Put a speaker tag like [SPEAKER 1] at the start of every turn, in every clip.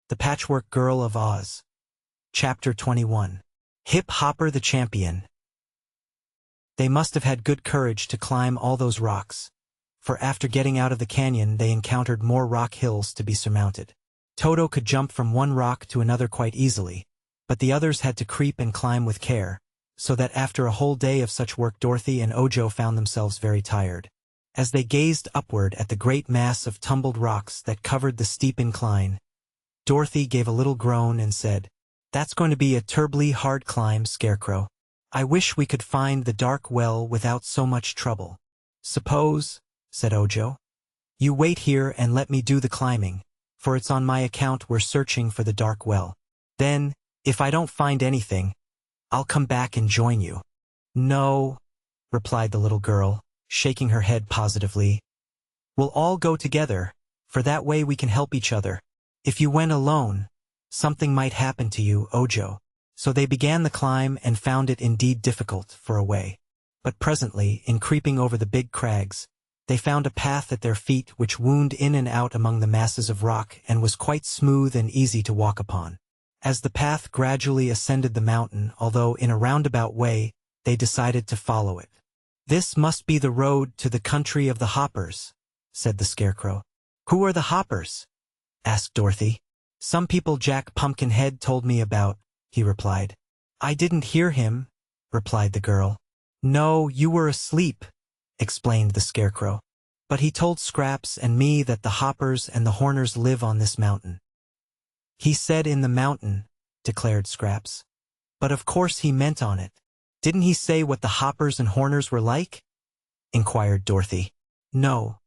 [SPEAKER 1] The Patchwork Girl of Oz. Chapter 21. Hip Hopper the Champion. They must have had good courage to climb all those rocks, for after getting out of the canyon they encountered more rock hills to be surmounted. Toto could jump from one rock to another quite easily, but the others had to creep and climb with care, so that after a whole day of such work Dorothy and Ojo found themselves very tired. As they gazed upward at the great mass of tumbled rocks that covered the steep incline, Dorothy gave a little groan and said, "That's going to be a terribly hard climb, Scarecrow. I wish we could find the dark well without so much trouble." "Suppose," said Ojo, "you wait here and let me do the climbing, for it's on my account we're searching for the dark well. Then, if I don't find anything, I'll come back and join you." "No," replied the little girl, shaking her head positively. "We'll all go together, for that way we can help each other. If you went alone, something might happen to you, Ojo." So they began the climb and found it indeed difficult for a way. But presently, in creeping over the big crags, they found a path at their feet which wound in and out among the masses of rock and was quite smooth and easy to walk upon. As the path gradually ascended the mountain, although in a roundabout way, they decided to follow it. "This must be the road to the country of the Hoppers," said the Scarecrow. "Who are the Hoppers?" asked Dorothy. "Some people Jack Pumpkinhead told me about," he replied. "I didn't hear him," replied the girl. "No, you were asleep," explained the Scarecrow. "But he told Scraps and me that the Hoppers and the Horners live on this mountain." "He said in the mountain," declared Scraps. "But of course he meant on it. Didn't he say what the Hoppers and Horners were like?" inquired Dorothy. "No.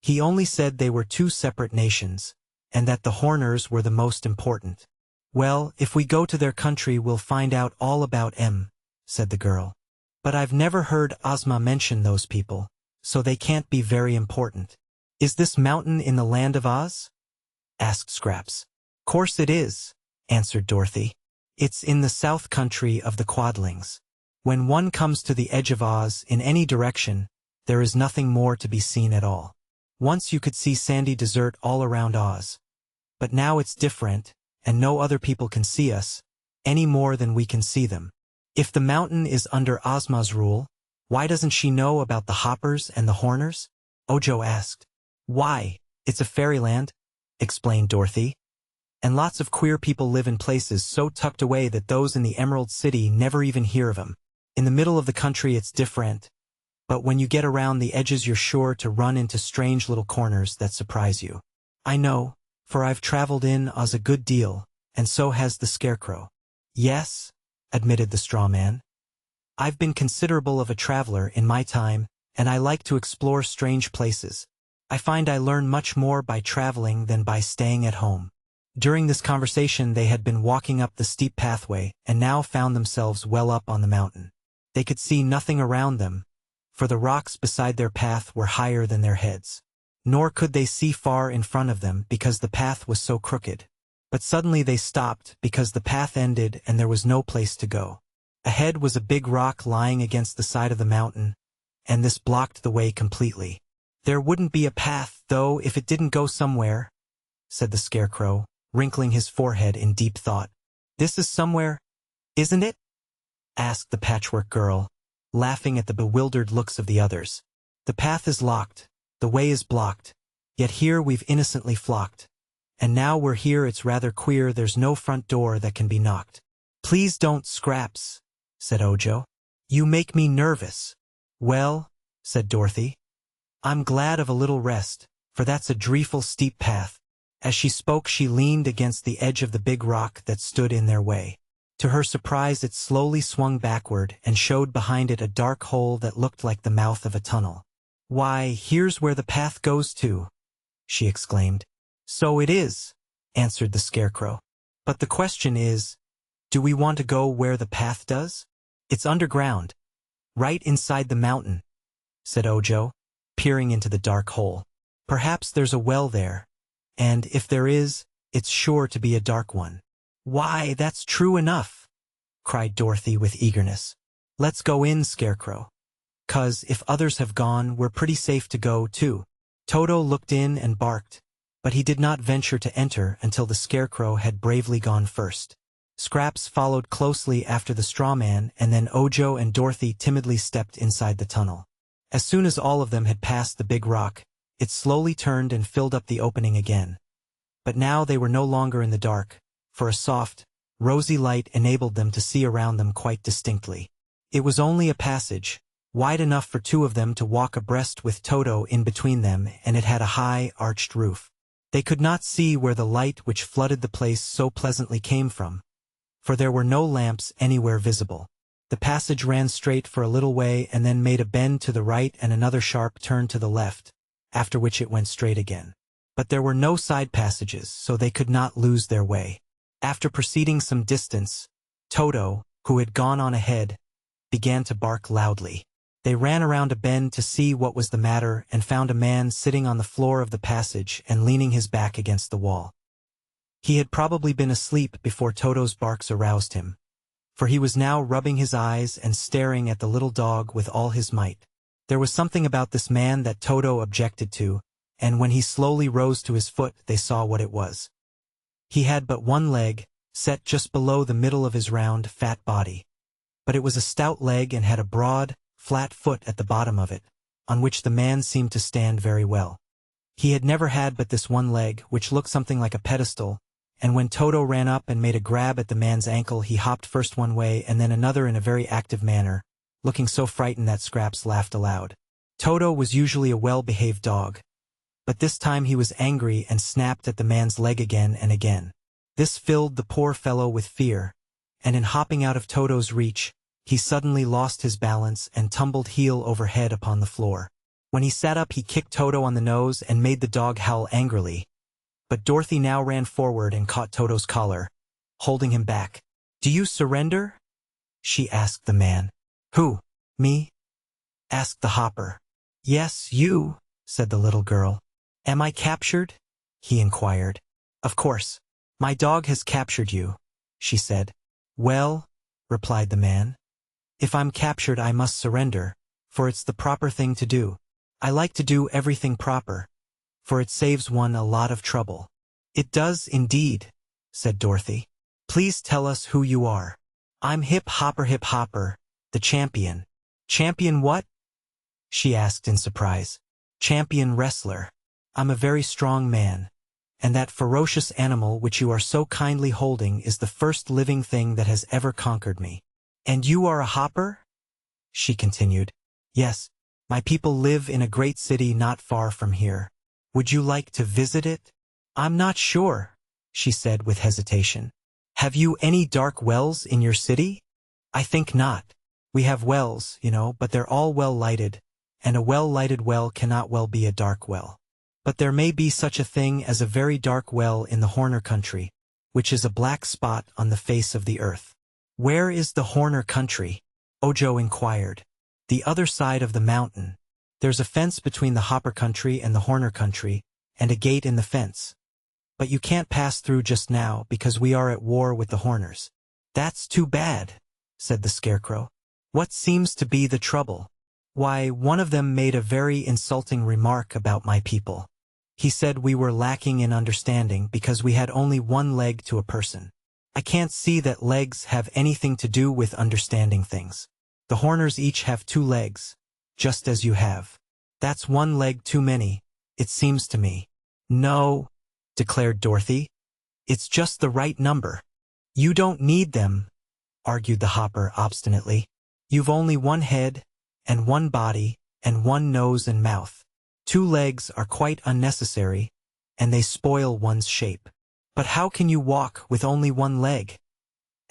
[SPEAKER 1] He only said they were two separate nations, and that the Horners were the most important." "Well, if we go to their country we'll find out all about 'em," said the girl. "But I've never heard Ozma mention those people, so they can't be very important." "Is this mountain in the land of Oz?" asked Scraps. "Course it is," answered Dorothy. "It's in the south country of the Quadlings. When one comes to the edge of Oz in any direction, there is nothing more to be seen at all. Once you could see sandy desert all around Oz. But now it's different, and no other people can see us, any more than we can see them." "If the mountain is under Ozma's rule, why doesn't she know about the Hoppers and the Horners?" Ojo asked. "Why, it's a fairyland," explained Dorothy. "And lots of queer people live in places so tucked away that those in the Emerald City never even hear of 'em. In the middle of the country it's different, but when you get around the edges you're sure to run into strange little corners that surprise you." "I know, for I've traveled in Oz a good deal, and so has the Scarecrow." "Yes," admitted the straw man. "I've been considerable of a traveler in my time, and I like to explore strange places. I find I learn much more by traveling than by staying at home." During this conversation they had been walking up the steep pathway and now found themselves well up on the mountain. They could see nothing around them, for the rocks beside their path were higher than their heads. Nor could they see far in front of them because the path was so crooked. But suddenly they stopped because the path ended and there was no place to go. Ahead was a big rock lying against the side of the mountain, and this blocked the way completely. "There wouldn't be a path, though, if it didn't go somewhere," said the Scarecrow, wrinkling his forehead in deep thought. "This is somewhere, isn't it?" asked the Patchwork Girl, laughing at the bewildered looks of the others. "The path is locked, the way is blocked, yet here we've innocently flocked. And now we're here it's rather queer there's no front door that can be knocked." "Please don't, Scraps," said Ojo. "You make me nervous." "Well," said Dorothy, "I'm glad of a little rest, for that's a dreadful steep path." As she spoke she leaned against the edge of the big rock that stood in their way. To her surprise it slowly swung backward and showed behind it a dark hole that looked like the mouth of a tunnel. "Why, here's where the path goes to," she exclaimed. "So it is," answered the Scarecrow. "But the question is, do we want to go where the path does? It's underground, right inside the mountain," said Ojo, peering into the dark hole. "Perhaps there's a well there, and if there is, it's sure to be a dark one." "Why, that's true enough," cried Dorothy with eagerness. "Let's go in, Scarecrow. 'Cause if others have gone, we're pretty safe to go, too." Toto looked in and barked, but he did not venture to enter until the Scarecrow had bravely gone first. Scraps followed closely after the straw man, and then Ojo and Dorothy timidly stepped inside the tunnel. As soon as all of them had passed the big rock, it slowly turned and filled up the opening again. But now they were no longer in the dark, for a soft, rosy light enabled them to see around them quite distinctly. It was only a passage, wide enough for two of them to walk abreast with Toto in between them, and it had a high, arched roof. They could not see where the light which flooded the place so pleasantly came from, for there were no lamps anywhere visible. The passage ran straight for a little way and then made a bend to the right and another sharp turn to the left, after which it went straight again. But there were no side passages, so they could not lose their way. After proceeding some distance, Toto, who had gone on ahead, began to bark loudly. They ran around a bend to see what was the matter and found a man sitting on the floor of the passage and leaning his back against the wall. He had probably been asleep before Toto's barks aroused him, for he was now rubbing his eyes and staring at the little dog with all his might. There was something about this man that Toto objected to, and when he slowly rose to his foot they saw what it was. He had but one leg, set just below the middle of his round, fat body. But it was a stout leg and had a broad, flat foot at the bottom of it, on which the man seemed to stand very well. He had never had but this one leg, which looked something like a pedestal, and when Toto ran up and made a grab at the man's ankle, he hopped first one way and then another in a very active manner, looking so frightened that Scraps laughed aloud. Toto was usually a well-behaved dog, but this time he was angry and snapped at the man's leg again and again. This filled the poor fellow with fear, and in hopping out of Toto's reach, he suddenly lost his balance and tumbled heel over head upon the floor. When he sat up, he kicked Toto on the nose and made the dog howl angrily. But Dorothy now ran forward and caught Toto's collar, holding him back. "Do you surrender?" she asked the man. "Who, me?" asked the hopper. "Yes, you," said the little girl. "Am I captured?" he inquired. "Of course. My dog has captured you," she said. "Well," replied the man, "if I'm captured I must surrender, for it's the proper thing to do. I like to do everything proper, for it saves one a lot of trouble." "It does indeed," said Dorothy. "Please tell us who you are." "I'm Hip Hopper, the champion." "Champion what?" she asked in surprise. "Champion wrestler. I'm a very strong man, and that ferocious animal which you are so kindly holding is the first living thing that has ever conquered me." "And you are a hopper?" she continued. "Yes, my people live in a great city not far from here. Would you like to visit it?" "I'm not sure," she said with hesitation. "Have you any dark wells in your city?" "I think not. We have wells, but they're all well lighted, and a well-lighted well cannot well be a dark well. But there may be such a thing as a very dark well in the Horner country, which is a black spot on the face of the earth." "Where is the Horner country?" Ojo inquired. "The other side of the mountain. There's a fence between the Hopper country and the Horner country, and a gate in the fence. But you can't pass through just now because we are at war with the Horners." "That's too bad," said the Scarecrow. "What seems to be the trouble?" "Why, one of them made a very insulting remark about my people. He said we were lacking in understanding because we had only one leg to a person. I can't see that legs have anything to do with understanding things. The Horners each have 2 legs, just as you have. That's 1 leg too many, it seems to me." "No," declared Dorothy. "It's just the right number." "You don't need them," argued the Hopper obstinately. "You've only 1 head, and 1 body, and 1 nose and mouth. 2 legs are quite unnecessary, and they spoil one's shape." "But how can you walk with only 1 leg?"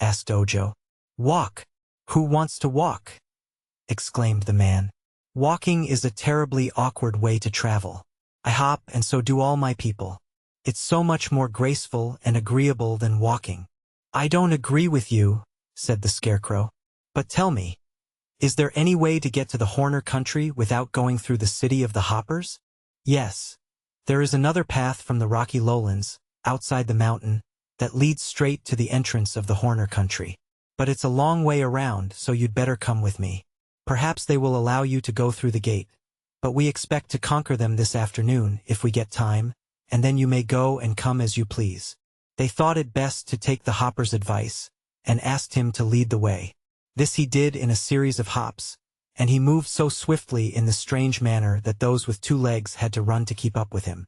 [SPEAKER 1] asked Ojo. "Walk? Who wants to walk?" exclaimed the man. "Walking is a terribly awkward way to travel. I hop, and so do all my people. It's so much more graceful and agreeable than walking." "I don't agree with you," said the Scarecrow. "But tell me, is there any way to get to the Horner country without going through the city of the Hoppers?" "Yes. There is another path from the rocky lowlands, outside the mountain, that leads straight to the entrance of the Horner country. But it's a long way around, so you'd better come with me. Perhaps they will allow you to go through the gate, but we expect to conquer them this afternoon if we get time, and then you may go and come as you please." They thought it best to take the hopper's advice, and asked him to lead the way. This he did in a series of hops, and he moved so swiftly in the strange manner that those with 2 legs had to run to keep up with him.